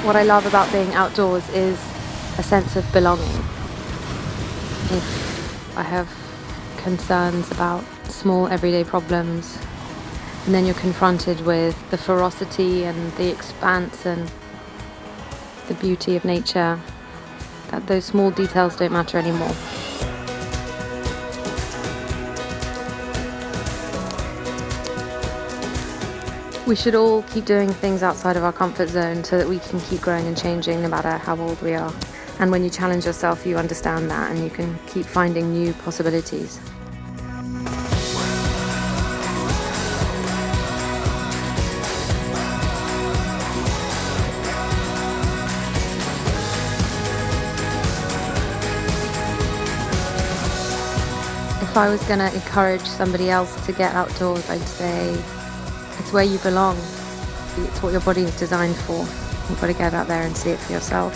What I love about being outdoors is a sense of belonging. If I have concerns about small everyday problems, and then you're confronted with the ferocity and the expanse and the beauty of nature, that those small details don't matter anymore. We should all keep doing things outside of our comfort zone so that we can keep growing and changing no matter how old we are. And when you challenge yourself, you understand that and you can keep finding new possibilities. If I was going to encourage somebody else to get outdoors, I'd say it's where you belong. It's what your body is designed for. You've got to get out there and see it for yourself.